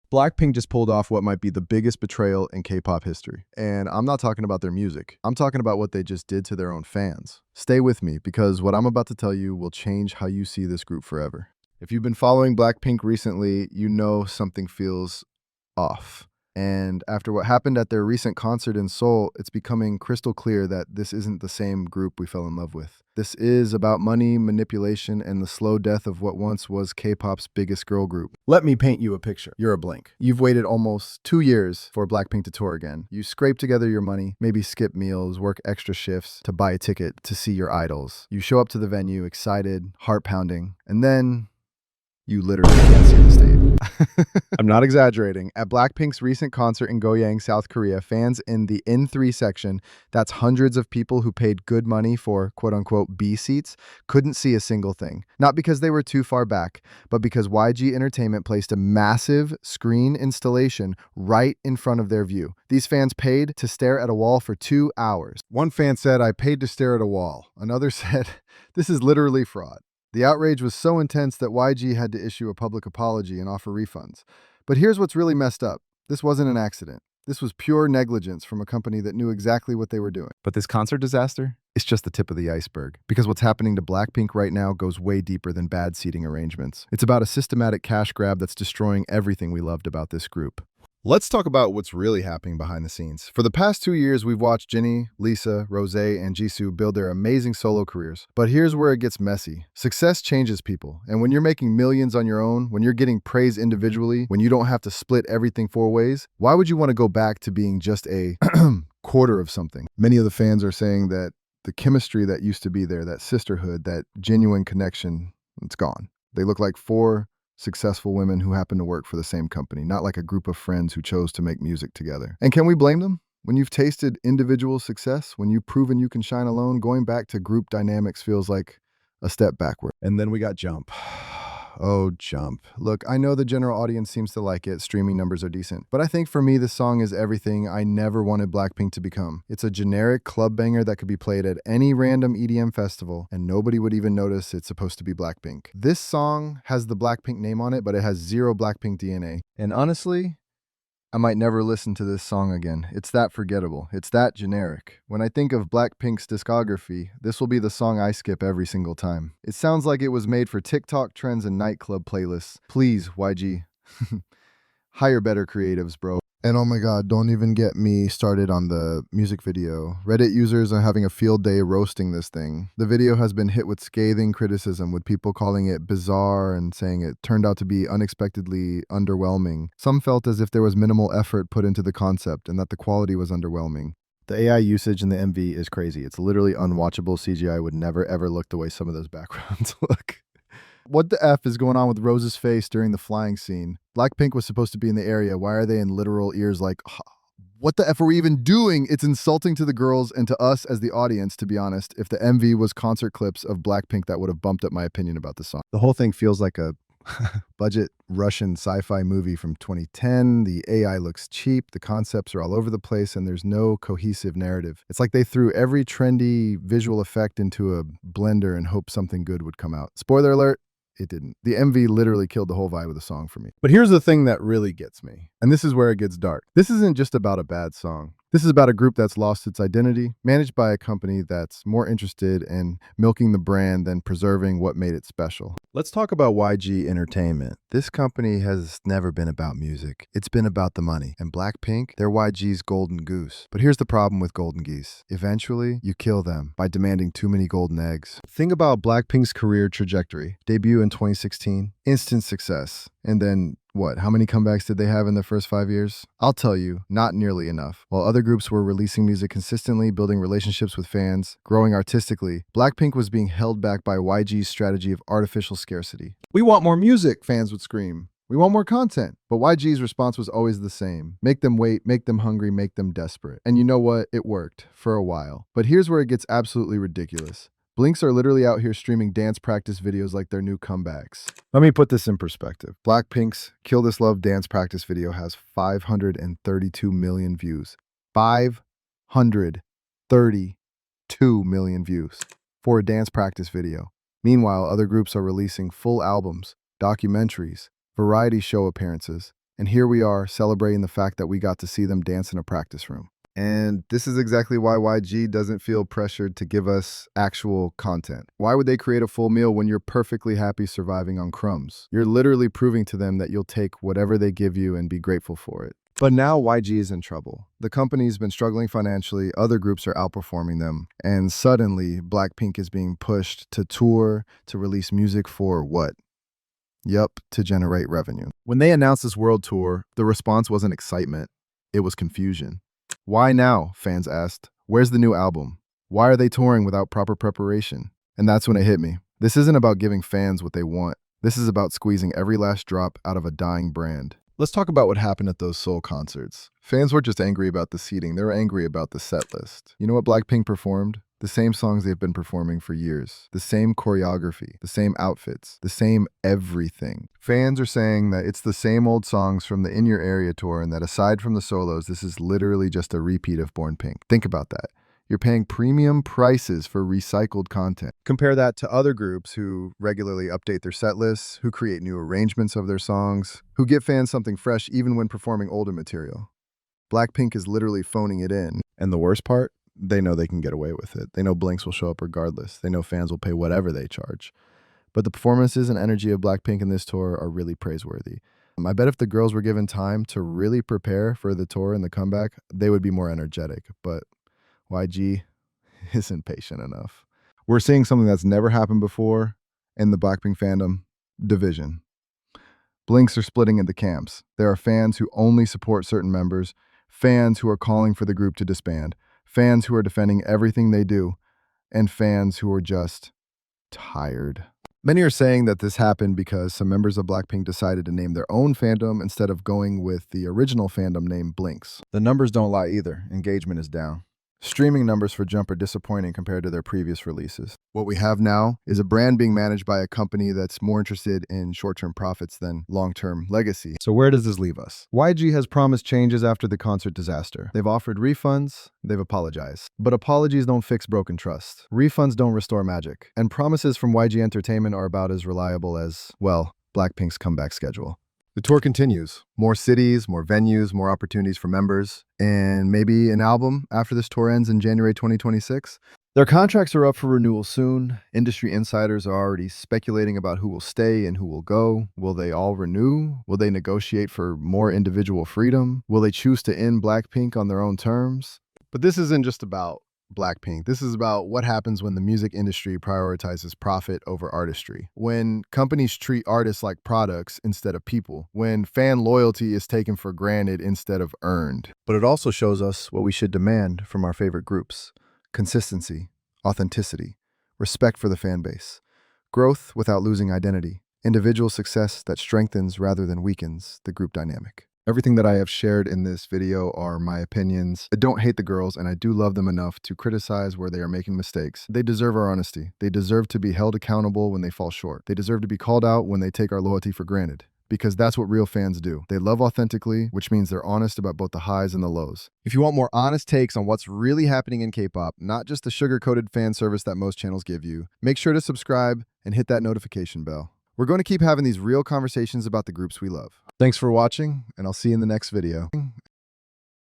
Blackpink just pulled off what might be the biggest betrayal in K-pop history. And I'm not talking about their music. I'm talking about what they just did to their own fans. Stay with me because what I'm about to tell you will change how you see this group forever. If you've been following Blackpink recently, you know something feels off. And after what happened at their recent concert in Seoul, it's becoming crystal clear that this isn't the same group we fell in love with. This is about money, manipulation, and the slow death of what once was K-pop's biggest girl group. Let me paint you a picture. You're a Blink. You've waited almost 2 years for Blackpink to tour again. You scrape together your money, maybe skip meals, work extra shifts to buy a ticket to see your idols. You show up to the venue excited, heart pounding, and then you literally can't see the stage. I'm not exaggerating. At Blackpink's recent concert in Goyang, South Korea, fans in the N3 section, that's hundreds of people who paid good money for quote-unquote B seats, couldn't see a single thing. Not because they were too far back, but because YG Entertainment placed a massive screen installation right in front of their view. These fans paid to stare at a wall for 2 hours. One fan said, "I paid to stare at a wall." Another said, "This is literally fraud." The outrage was so intense that YG had to issue a public apology and offer refunds. But here's what's really messed up. This wasn't an accident. This was pure negligence from a company that knew exactly what they were doing. But this concert disaster? It's just the tip of the iceberg. Because what's happening to Blackpink right now goes way deeper than bad seating arrangements. It's about a systematic cash grab that's destroying everything we loved about this group. Let's talk about what's really happening behind the scenes. For the past 2 years, we've watched Jinny, Lisa, Rosé, and Jisoo build their amazing solo careers. But here's where it gets messy. Success changes people. And when you're making millions on your own, when you're getting praise individually, when you don't have to split everything 4 ways, why would you want to go back to being just a quarter of something? Many of the fans are saying that the chemistry that used to be there, that sisterhood, that genuine connection, it's gone. They look like 4 successful women who happen to work for the same company, not like a group of friends who chose to make music together. And can we blame them? When you've tasted individual success, when you've proven you can shine alone, going back to group dynamics feels like a step backward. And then we got Jump. Oh, Jump. Look, I know the general audience seems to like it. Streaming numbers are decent. But I think for me, this song is everything I never wanted Blackpink to become. It's a generic club banger that could be played at any random EDM festival, and nobody would even notice it's supposed to be Blackpink. This song has the Blackpink name on it, but it has zero Blackpink DNA. And honestly, I might never listen to this song again. It's that forgettable. It's that generic. When I think of Blackpink's discography, this will be the song I skip every single time. It sounds like it was made for TikTok trends and nightclub playlists. Please, YG. Hire better creatives, bro. And oh my god, don't even get me started on the music video. Reddit users are having a field day roasting this thing. The video has been hit with scathing criticism, with people calling it bizarre and saying it turned out to be unexpectedly underwhelming. Some felt as if there was minimal effort put into the concept and that the quality was underwhelming. The AI usage in the MV is crazy. It's literally unwatchable. CGI would never ever look the way some of those backgrounds look. What the F is going on with Rose's face during the flying scene? Blackpink was supposed to be in the area. Why are they in literal ears like, what the F are we even doing? It's insulting to the girls and to us as the audience, to be honest. If the MV was concert clips of Blackpink, that would have bumped up my opinion about the song. The whole thing feels like a budget Russian sci-fi movie from 2010. The AI looks cheap, the concepts are all over the place, and there's no cohesive narrative. It's like they threw every trendy visual effect into a blender and hoped something good would come out. Spoiler alert, it didn't. The MV literally killed the whole vibe of the song for me. But here's the thing that really gets me, and this is where it gets dark. This isn't just about a bad song. This is about a group that's lost its identity, managed by a company that's more interested in milking the brand than preserving what made it special. Let's talk about YG Entertainment. This company has never been about music. It's been about the money. And Blackpink, they're YG's golden goose. But here's the problem with golden geese. Eventually, you kill them by demanding too many golden eggs. Think about Blackpink's career trajectory. Debut in 2016, instant success. And then what? How many comebacks did they have in their first 5 years? I'll tell you, not nearly enough. While other groups were releasing music consistently, building relationships with fans, growing artistically, Blackpink was being held back by YG's strategy of artificial scarcity. We want more music, fans would scream. We want more content. But YG's response was always the same. Make them wait, make them hungry, make them desperate. And you know what? It worked for a while. But here's where it gets absolutely ridiculous. Blinks are literally out here streaming dance practice videos like their new comebacks. Let me put this in perspective. Blackpink's Kill This Love dance practice video has 532 million views. 532 million views for a dance practice video. Meanwhile, other groups are releasing full albums, documentaries, variety show appearances, And here we are celebrating the fact that we got to see them dance in a practice room. And this is exactly why YG doesn't feel pressured to give us actual content. Why would they create a full meal when you're perfectly happy surviving on crumbs? You're literally proving to them that you'll take whatever they give you and be grateful for it. But now YG is in trouble. The company's been struggling financially, other groups are outperforming them, and suddenly Blackpink is being pushed to tour, to release music for what? Yup, to generate revenue. When they announced this world tour, the response wasn't excitement, it was confusion. Why now? Fans asked. Where's the new album? Why are they touring without proper preparation? And that's when it hit me. This isn't about giving fans what they want. This is about squeezing every last drop out of a dying brand. Let's talk about what happened at those Seoul concerts. Fans were just angry about the seating. They were angry about the set list. You know what Blackpink performed? The same songs they've been performing for years. The same choreography, the same outfits, the same everything. Fans are saying that it's the same old songs from the In Your Area tour and that aside from the solos, this is literally just a repeat of Born Pink. Think about that. You're paying premium prices for recycled content. Compare that to other groups who regularly update their set lists, who create new arrangements of their songs, who give fans something fresh even when performing older material. Blackpink is literally phoning it in. And the worst part? They know they can get away with it. They know Blinks will show up regardless. They know fans will pay whatever they charge. But the performances and energy of Blackpink in this tour are really praiseworthy. I bet if the girls were given time to really prepare for the tour and the comeback, they would be more energetic. But YG isn't patient enough. We're seeing something that's never happened before in the Blackpink fandom: division. Blinks are splitting into camps. There are fans who only support certain members, fans who are calling for the group to disband, fans who are defending everything they do, and fans who are just tired. Many are saying that this happened because some members of Blackpink decided to name their own fandom instead of going with the original fandom name Blinks. The numbers don't lie either. Engagement is down. Streaming numbers for Jump are disappointing compared to their previous releases. What we have now is a brand being managed by a company that's more interested in short-term profits than long-term legacy. So where does this leave us? YG has promised changes after the concert disaster. They've offered refunds, they've apologized. But apologies don't fix broken trust. Refunds don't restore magic. And promises from YG Entertainment are about as reliable as, well, Blackpink's comeback schedule. The tour continues. More cities, more venues, more opportunities for members, and maybe an album after this tour ends in January 2026. Their contracts are up for renewal soon. Industry insiders are already speculating about who will stay and who will go. Will they all renew? Will they negotiate for more individual freedom? Will they choose to end Blackpink on their own terms? But this isn't just about Blackpink. This is about what happens when the music industry prioritizes profit over artistry. When companies treat artists like products instead of people. When fan loyalty is taken for granted instead of earned. But it also shows us what we should demand from our favorite groups: consistency, authenticity, respect for the fan base, growth without losing identity, individual success that strengthens rather than weakens the group dynamic. Everything that I have shared in this video are my opinions. I don't hate the girls, and I do love them enough to criticize where they are making mistakes. They deserve our honesty. They deserve to be held accountable when they fall short. They deserve to be called out when they take our loyalty for granted. Because that's what real fans do. They love authentically, which means they're honest about both the highs and the lows. If you want more honest takes on what's really happening in K-pop, not just the sugar-coated fan service that most channels give you, make sure to subscribe and hit that notification bell. We're going to keep having these real conversations about the groups we love. Thanks for watching, and I'll see you in the next video.